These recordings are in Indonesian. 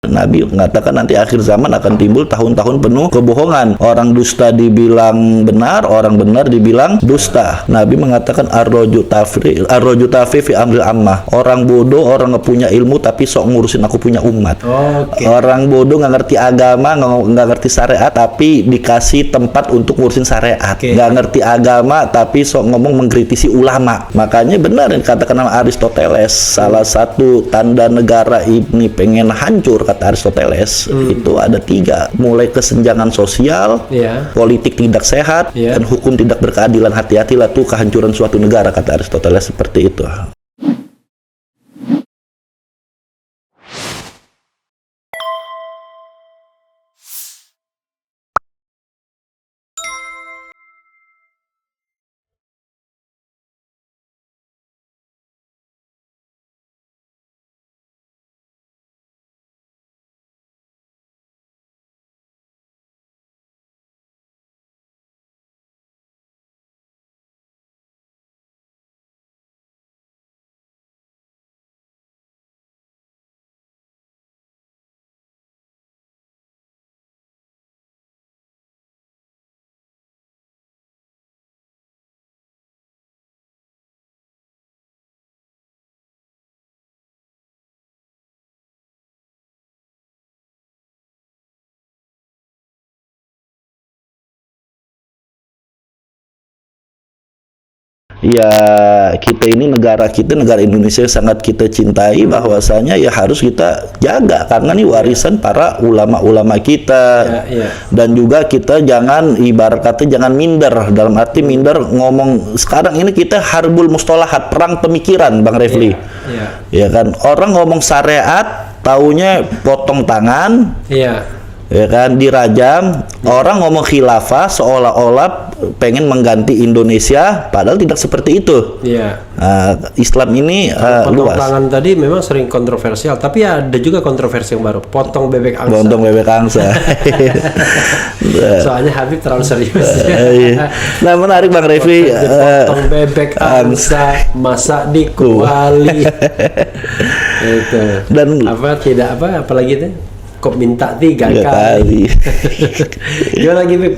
Nabi mengatakan nanti akhir zaman akan timbul tahun-tahun penuh kebohongan. Orang dusta dibilang benar, orang benar dibilang dusta. Nabi mengatakan ar-raju tafi fi amril ammah. Orang bodoh, orang nggak punya ilmu tapi sok ngurusin aku punya umat. Orang bodoh nggak ngerti agama, nggak ngerti syariat tapi dikasih tempat untuk ngurusin syariat. Nggak ngerti agama tapi sok ngomong mengkritisi ulama. Makanya benar yang katakan nama Aristoteles, salah satu tanda negara ini pengen hancur kata Aristoteles itu ada 3, mulai kesenjangan sosial, politik tidak sehat, dan hukum tidak berkeadilan. Hati-hatilah tuh kehancuran suatu negara kata Aristoteles seperti itu. Ya, kita ini negara Indonesia sangat kita cintai, bahwasanya ya harus kita jaga karena ini warisan para ulama-ulama kita. Dan juga kita jangan ibarat kata jangan minder, dalam arti minder ngomong sekarang ini kita harbul mustolahat, perang pemikiran Bang Refli. Ya kan, orang ngomong syariat taunya potong tangan. Ya kan, dirajam. Orang ngomong khilafah seolah-olah pengen mengganti Indonesia, padahal tidak seperti itu. Islam ini luas. Potong tadi memang sering kontroversial, tapi ada juga kontroversi yang baru, potong bebek angsa. Potong bebek angsa. Soalnya Habib terlalu serius. Nah, menarik Bang Refli. Potong bebek angsa, masak di kuali. Itu. Dan apalagi itu? Kok minta 3 kali. Gimana lagi, Bib?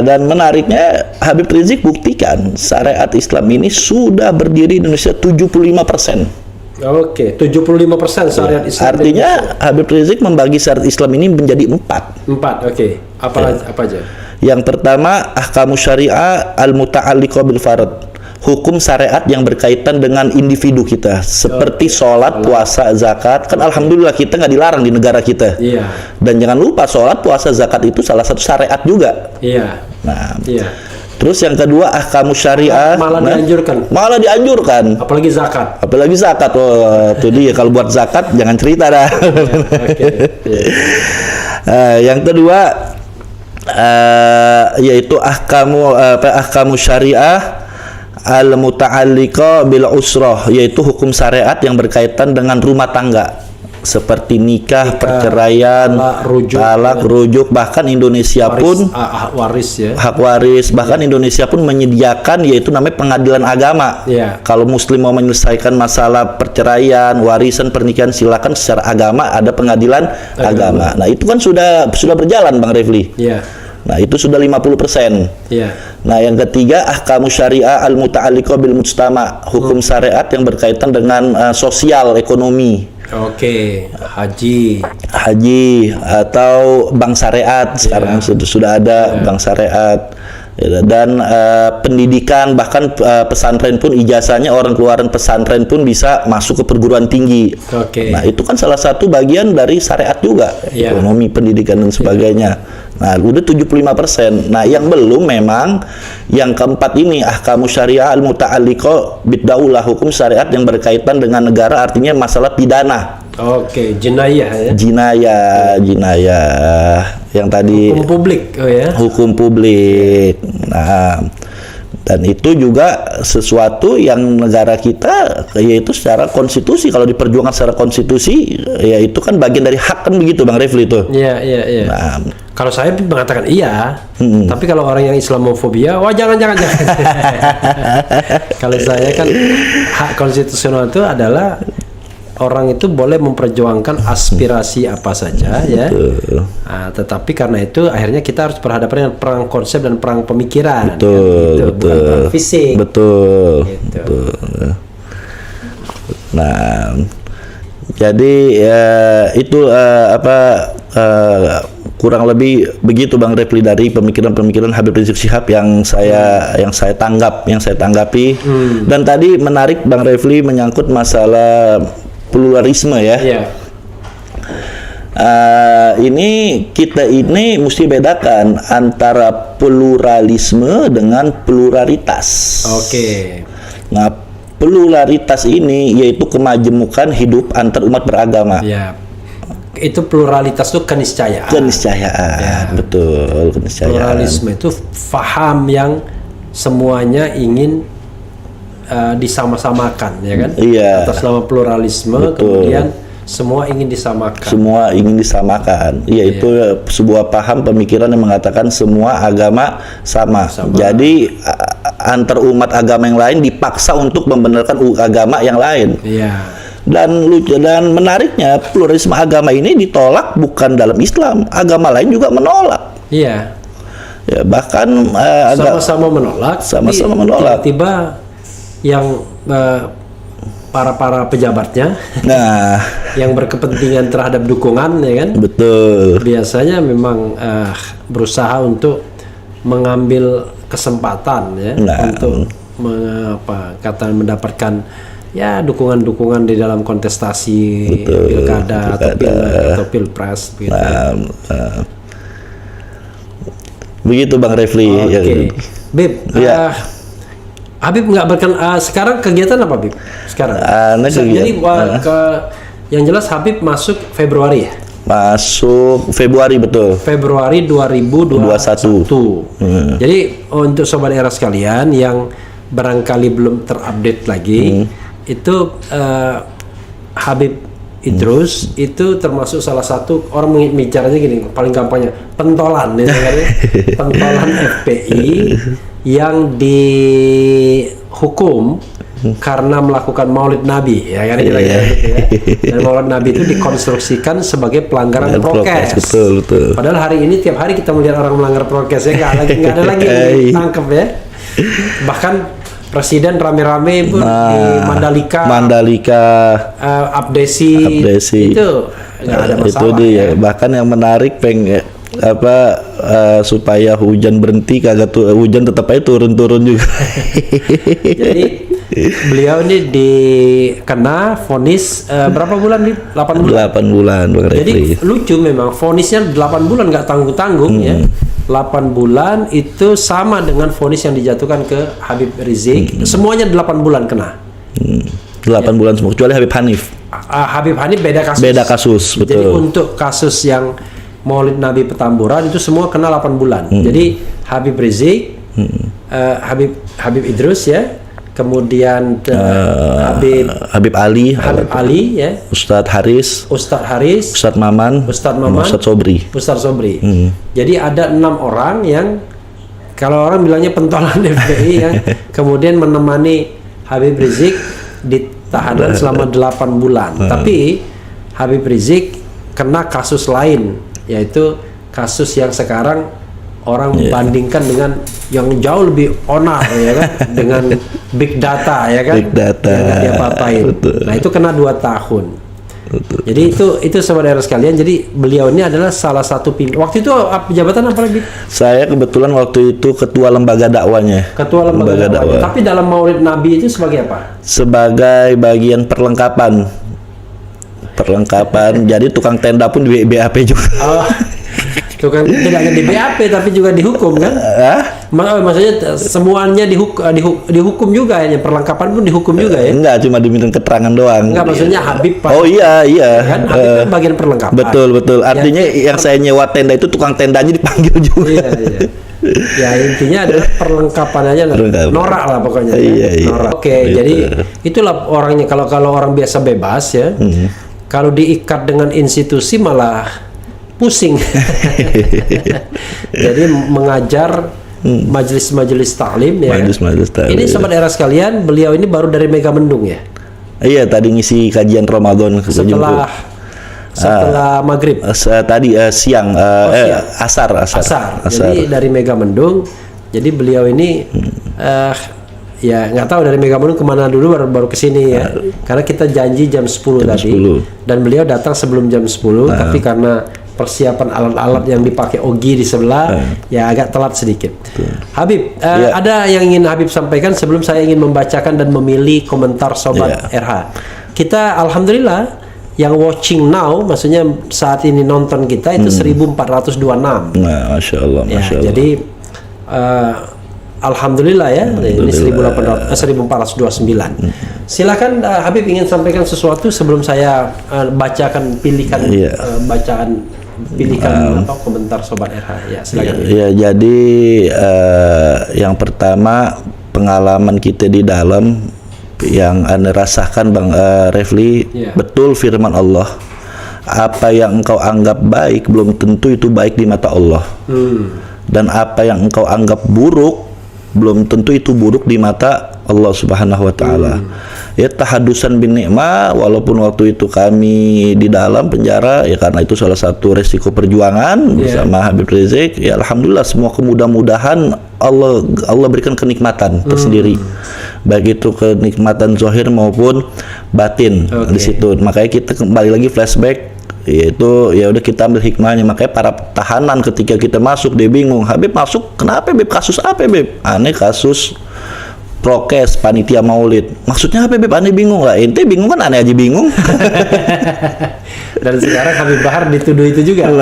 Dan menariknya Habib Rizik buktikan syariat Islam ini sudah berdiri di Indonesia 75%. 75% syariat Islam. Artinya Habib Rizik membagi syariat Islam ini menjadi 4. Apa aja? Yang pertama, ahkamus syariah al-muta'alliqah bil farad. Hukum syariat yang berkaitan dengan individu kita, seperti sholat, puasa, zakat. Kan alhamdulillah kita nggak dilarang di negara kita. Dan jangan lupa sholat, puasa, zakat itu salah satu syariat juga. Terus yang kedua, ahkamus syariah malah dianjurkan. Apalagi zakat. Itu dia, kalau buat zakat jangan cerita dah. Yang kedua yaitu ahkamus syariah al-muta'alliqa bil usrah, yaitu hukum syariat yang berkaitan dengan rumah tangga, seperti nikah, perceraian, talak, rujuk. Bahkan Indonesia pun hak waris, bahkan Indonesia pun menyediakan yaitu namanya pengadilan agama. Kalau muslim mau menyelesaikan masalah perceraian, warisan, pernikahan, silakan secara agama, ada pengadilan agama. Nah, itu kan sudah berjalan Bang Refli. Nah, itu sudah 50%. Nah, yang ketiga, ahkamus syariah al-muta'alliqah bil mujtama, hukum syariat yang berkaitan dengan sosial, ekonomi. Haji atau bank syariat. Sekarang sudah ada bank syariat. Dan pendidikan, bahkan pesantren pun ijazahnya orang keluaran pesantren pun bisa masuk ke perguruan tinggi. Nah, itu kan salah satu bagian dari syariat juga, ekonomi, pendidikan dan sebagainya. Nah, udah 75%. Nah, yang belum memang yang keempat ini, ahkamus syariah al-muta'alliqah bid-daulah, hukum syariat yang berkaitan dengan negara, artinya masalah pidana. Jinayah ya. Jinayah yang tadi hukum publik. Nah, dan itu juga sesuatu yang negara kita yaitu secara konstitusi, kalau diperjuangkan secara konstitusi ya itu kan bagian dari hak, kan begitu Bang Refli itu. Nah, kalau saya mengatakan tapi kalau orang yang Islamofobia, jangan. Kalau saya kan hak konstitusional itu adalah orang itu boleh memperjuangkan aspirasi apa saja ya. Nah, tetapi karena itu akhirnya kita harus berhadapan dengan perang konsep dan perang pemikiran. Betul, kan? Gitu, betul. bukan perang fisik. Betul. Gitu. Betul. Nah, jadi itu kurang lebih begitu Bang Refli dari pemikiran-pemikiran Habib Rizik Syihab yang saya tanggapi. Dan tadi menarik Bang Refli menyangkut masalah pluralisme ya. Iya. Ini kita ini mesti bedakan antara pluralisme dengan pluralitas. Oke. Nah, pluralitas ini yaitu kemajemukan hidup antar umat beragama. Ya. Itu pluralitas itu keniscayaan. Keniscayaan, betul, keniscayaan. Pluralisme itu faham yang semuanya ingin disama-samakan, ya kan? Iya. Atas nama pluralisme, Betul. kemudian semua ingin disamakan. Semua ingin disamakan, yaitu sebuah paham pemikiran yang mengatakan semua agama sama. Jadi antar umat agama yang lain dipaksa untuk membenarkan agama yang lain. Iya. Dan menariknya pluralisme agama ini ditolak bukan dalam Islam, agama lain juga menolak. Iya. Ya, bahkan Sama-sama menolak. Sama-sama tapi menolak. Tiba-tiba yang para pejabatnya nah, yang berkepentingan terhadap dukungan, ya kan? betul. Biasanya memang berusaha untuk mengambil kesempatan ya untuk mendapatkan ya dukungan-dukungan di dalam kontestasi pilkada atau pilpres begitu. Begitu Bang Refli. Oke. Bib, Ya. Habib nggak sekarang kegiatan apa Bib? Sekarang. Jadi yang jelas Habib masuk Februari ya? Masuk Februari, betul. Februari 2021. Jadi untuk sobat era sekalian yang barangkali belum terupdate lagi, itu Habib Idrus itu termasuk salah satu orang bicaranya gini, paling gampangnya pentolan ya, pentolan FPI yang dihukum karena melakukan Maulid Nabi, ya kan, kira-kira gitu ya. Dan Maulid Nabi itu dikonstruksikan sebagai pelanggaran prokes. Betul. Padahal hari ini tiap hari kita melihat orang melanggar prokes ya, nggak ada lagi yang ditangkap ya. Bahkan Presiden rame-rame di Mandalika abdesi itu nggak ada masalah. Itu dia. Ya. Bahkan yang menarik supaya hujan berhenti, hujan tetap aja turun juga. Jadi beliau ini dikena vonis berapa bulan nih? 8 bulan. 8 bulan Bang Refli. Jadi lucu memang vonisnya 8 bulan nggak tanggung-tanggung ya. 8 bulan itu sama dengan vonis yang dijatuhkan ke Habib Rizik. Semuanya 8 bulan kena. 8 bulan semua kecuali Habib Hanif. Habib Hanif beda kasus. Beda kasus, betul. Jadi untuk kasus yang Maulid Nabi Petamburan itu semua kena 8 bulan. Jadi Habib Rizik, Habib Idrus ya, kemudian Habib Ali ya, Ustadz Haris, Ustadz Maman, Ustadz Sobri. Jadi ada 6 orang yang kalau orang bilangnya pentolan FPI yang kemudian menemani Habib Rizik di tahanan selama 8 bulan. Tapi Habib Rizik kena kasus lain, yaitu kasus yang sekarang orang membandingkan dengan yang jauh lebih onar ya kan, dengan big data ya kan, Big data. yang nggak diapa-apain. Nah itu kena 2 tahun. Jadi itu saudara sekalian. Jadi beliau ini adalah salah satu waktu itu jabatan apa lagi? Saya kebetulan waktu itu ketua lembaga dakwanya. Ketua lembaga dakwah. Tapi dalam Maulid Nabi itu sebagai apa? Sebagai bagian perlengkapan. Jadi tukang tenda pun di BAP juga. Tukang tidak hanya di BAP tapi juga dihukum kan? Maksudnya semuanya dihukum juga ya, perlengkapan pun dihukum juga ya? Enggak, cuma diminta keterangan doang. Enggak, maksudnya Habib. Oh iya. Kan Habib kan bagian perlengkapan. Betul. Artinya yang saya nyewa tenda itu tukang tendanya dipanggil juga. Iya. Ya intinya adalah perlengkapan aja, norak lah pokoknya. Iya. Norak. Oke, jadi itulah orangnya. Kalau orang biasa bebas ya, kalau diikat dengan institusi malah pusing. Jadi mengajar majelis-majelis taklim ya. Majelis taklim. Ini sobat era sekalian, beliau ini baru dari Megamendung ya. Iya, tadi ngisi kajian Ramadan ke setelah maghrib. Tadi siang, Siang. asar. Jadi dari Megamendung. Jadi beliau ini ya nggak tahu dari Megamendung kemana dulu, baru ke sini ya. Karena kita janji jam 10 tadi. 10. Dan beliau datang sebelum jam 10, tapi karena persiapan alat-alat yang dipakai Ogi di sebelah, ya agak telat sedikit. Habib, ada yang ingin Habib sampaikan sebelum saya ingin membacakan dan memilih komentar Sobat RH. Kita alhamdulillah yang watching now, maksudnya saat ini nonton kita itu 1426. Nah, Masya Allah. Jadi alhamdulillah ya, ini 1429. Silakan Habib ingin sampaikan sesuatu sebelum saya bacakan bacaan atau komentar Sobat RH. Ya, silakan. Ya, jadi yang pertama, pengalaman kita di dalam yang Anda rasakan Bang Refli, betul firman Allah. Apa yang engkau anggap baik belum tentu itu baik di mata Allah. Dan apa yang engkau anggap buruk belum tentu itu buruk di mata Allah Subhanahu wa taala. Ya, tahadusan bin nikmah, walaupun waktu itu kami di dalam penjara ya, karena itu salah satu resiko perjuangan bersama Habib Rizik. Ya alhamdulillah, semua kemudahan Allah berikan kenikmatan tersendiri. Baik itu kenikmatan zahir maupun batin di situ. Makanya kita kembali lagi flashback, yaitu ya udah kita ambil hikmahnya. Makanya para tahanan ketika kita masuk dia bingung, Habib masuk kenapa Habib, kasus apa Habib? Aneh, kasus prokes panitia maulid. Maksudnya apa Habib? Aneh bingung lah. Ente bingung kan, aneh aja bingung. Dan sekarang Habib Bahar dituduh itu juga.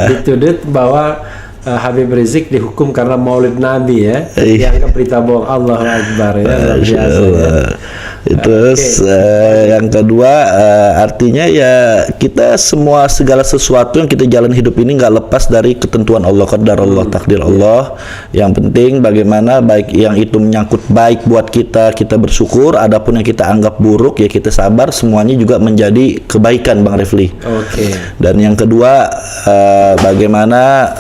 Dituduh bahwa Habib Rizik dihukum karena maulid Nabi ya. Yang berita bohong. Allahu Akbar ya. Luar biasa ya. Terus yang kedua, artinya ya kita segala sesuatu yang kita jalan hidup ini nggak lepas dari ketentuan Allah, qadar Allah, takdir Allah. Yang penting bagaimana baik yang itu menyangkut baik buat kita bersyukur, adapun yang kita anggap buruk ya kita sabar, semuanya juga menjadi kebaikan Bang Refli. Dan yang kedua, bagaimana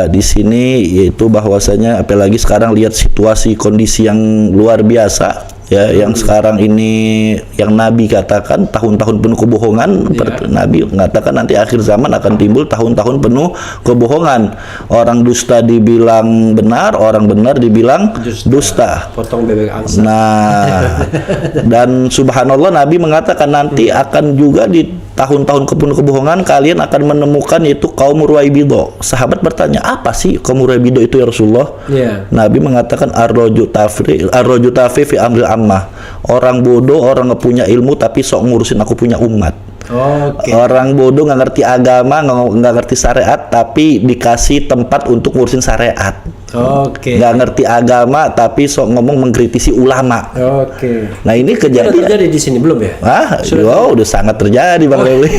di sini yaitu bahwasanya apalagi sekarang lihat situasi kondisi yang luar biasa ya, yang sekarang ini yang Nabi katakan tahun-tahun penuh kebohongan. Nabi mengatakan nanti akhir zaman akan timbul tahun-tahun penuh kebohongan. Orang dusta dibilang benar, orang benar dibilang dusta. Potong bebek angsa. Nah, dan subhanallah Nabi mengatakan nanti akan juga di tahun-tahun penuh kebohongan kalian akan menemukan yaitu kaum Ruwaibido. Sahabat bertanya, apa sih kaum Ruwaibido itu ya Rasulullah? Nabi mengatakan ar-raju tafi fi amril ammah. Orang bodoh, orang nggak punya ilmu tapi sok ngurusin aku punya umat. Orang bodoh nggak ngerti agama, nggak ngerti syariat tapi dikasih tempat untuk ngurusin syariat. Nggak ngerti agama tapi sok ngomong mengkritisi ulama. Nah ini kejadian. Sudah terjadi di sini belum ya? Udah sangat terjadi Bang Dewi.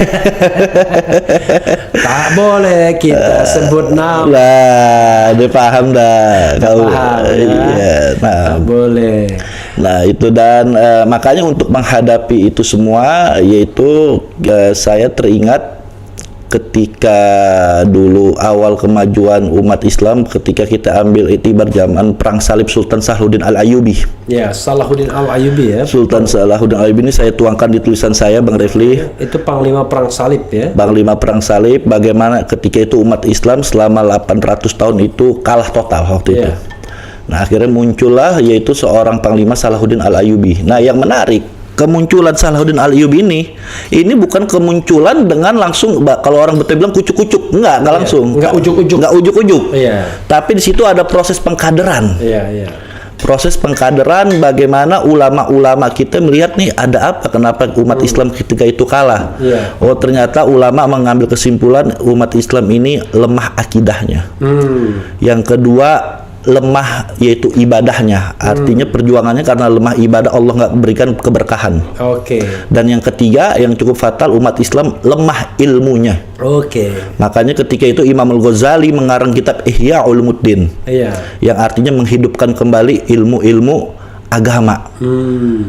Tak boleh kita sebut nama. Lah, dia paham dah. Tak boleh. Nah itu, dan makanya untuk menghadapi itu semua, yaitu saya teringat ketika dulu awal kemajuan umat Islam, ketika kita ambil itibar zaman perang salib Sultan Salahuddin Al-Ayyubi. Ya, Salahuddin Al-Ayyubi ya. Sultan Salahuddin Al-Ayyubi ini saya tuangkan di tulisan saya Bang Refli. Itu panglima perang salib ya. Panglima perang salib, bagaimana ketika itu umat Islam selama 800 tahun itu kalah total waktu itu. Nah akhirnya muncullah yaitu seorang panglima Salahuddin Al-Ayyubi. Nah yang menarik, kemunculan Salahuddin Al-Ayyubi ini bukan kemunculan dengan langsung, kalau orang betul bilang kucuk-kucuk, enggak langsung, enggak ujuk-ujuk. Tapi di situ ada proses pengkaderan. Proses pengkaderan, bagaimana ulama-ulama kita melihat nih ada apa, kenapa umat Islam ketika itu kalah. Oh ternyata ulama mengambil kesimpulan umat Islam ini lemah akidahnya. Yang kedua, lemah yaitu ibadahnya, artinya perjuangannya karena lemah ibadah Allah nggak berikan keberkahan. Dan yang ketiga yang cukup fatal, umat Islam lemah ilmunya. Makanya ketika itu Imam Al-Ghazali mengarang kitab Ihya Ulumuddin, yang artinya menghidupkan kembali ilmu-ilmu agama.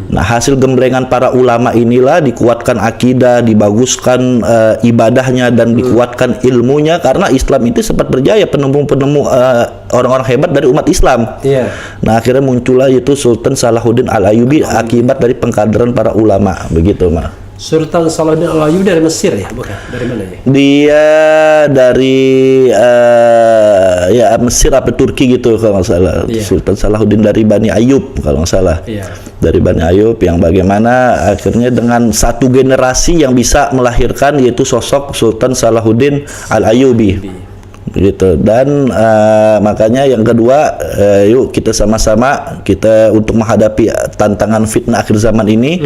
Nah, hasil gemblengan para ulama inilah dikuatkan akidah, dibaguskan ibadahnya dan dikuatkan ilmunya, karena Islam itu sempat berjaya, penemu-penemu orang-orang hebat dari umat Islam. Iya. Nah, akhirnya muncullah itu Sultan Salahuddin Al-Ayyubi akibat dari pengkaderan para ulama, begitu, Mas. Sultan Salahuddin Al-Ayyubi dari Mesir ya, bukan? Dari mana ya? Dia dari ya Mesir apa Turki gitu kalau nggak salah. Iya. Sultan Salahuddin dari Bani Ayub kalau nggak salah. Iya. Dari Bani Ayub, yang bagaimana akhirnya dengan satu generasi yang bisa melahirkan yaitu sosok Sultan Salahuddin Al-Ayyubi. Gitu. Dan makanya yang kedua, yuk kita sama-sama kita untuk menghadapi tantangan fitnah akhir zaman ini,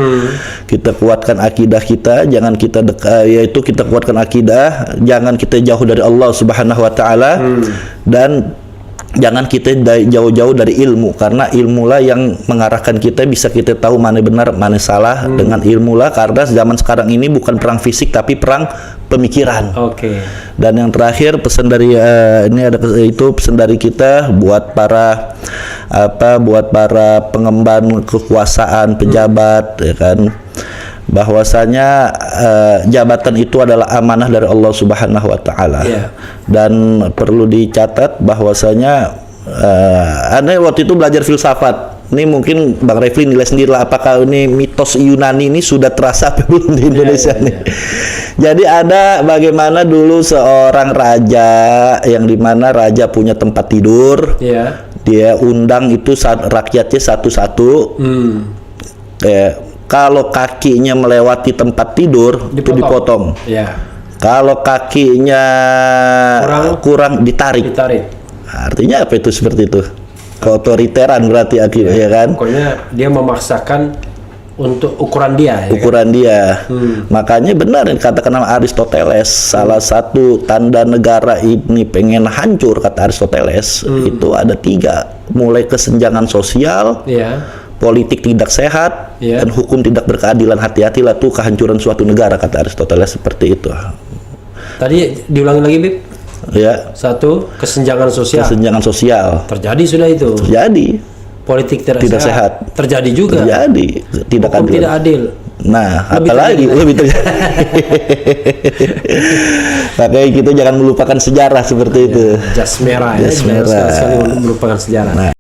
kita kuatkan akidah kita, jangan kita yaitu kita kuatkan akidah, jangan kita jauh dari Allah Subhanahu wa taala, dan jangan kita jauh-jauh dari ilmu, karena ilmulah yang mengarahkan kita, bisa kita tahu mana benar mana salah dengan ilmulah, karena zaman sekarang ini bukan perang fisik tapi perang pemikiran. Oke. Dan yang terakhir pesan dari ini ada itu pesan dari kita buat para buat para pengemban kekuasaan, pejabat, ya kan, bahwasanya jabatan itu adalah amanah dari Allah Subhanahu wa taala. Yeah. Dan perlu dicatat bahwasanya aneh waktu itu belajar filsafat. Ini mungkin Bang Refli nilai sendiri lah, apakah ini mitos Yunani ini sudah terasa apa belum di Indonesia nih. Jadi ada bagaimana dulu seorang raja yang dimana raja punya tempat tidur. Iya. Dia undang itu rakyatnya satu-satu. Kalau kakinya melewati tempat tidur itu dipotong. Iya. Kalau kakinya kurang ditarik. Artinya apa itu seperti itu? Keotoriteran berarti akhirnya, ya kan? Pokoknya dia memaksakan untuk ukuran dia. Ukuran dia. Makanya benar yang katakan nama Aristoteles, salah satu tanda negara ini pengen hancur kata Aristoteles itu ada 3, mulai kesenjangan sosial. Politik tidak sehat, dan hukum tidak berkeadilan. Hati-hatilah tuh kehancuran suatu negara kata Aristoteles, seperti itu. Tadi diulangi lagi, Bib. Ya. 1, kesenjangan sosial. Kesenjangan sosial. Terjadi sudah itu. Terjadi. Politik tidak sehat. Terjadi juga. Terjadi. Tidak hukum adil. tidak adil. Nah, apalagi lebih terjadi. Makanya kita jangan melupakan sejarah seperti itu. Jas merah Jas merah. Sekali melupakan sejarah. Nah.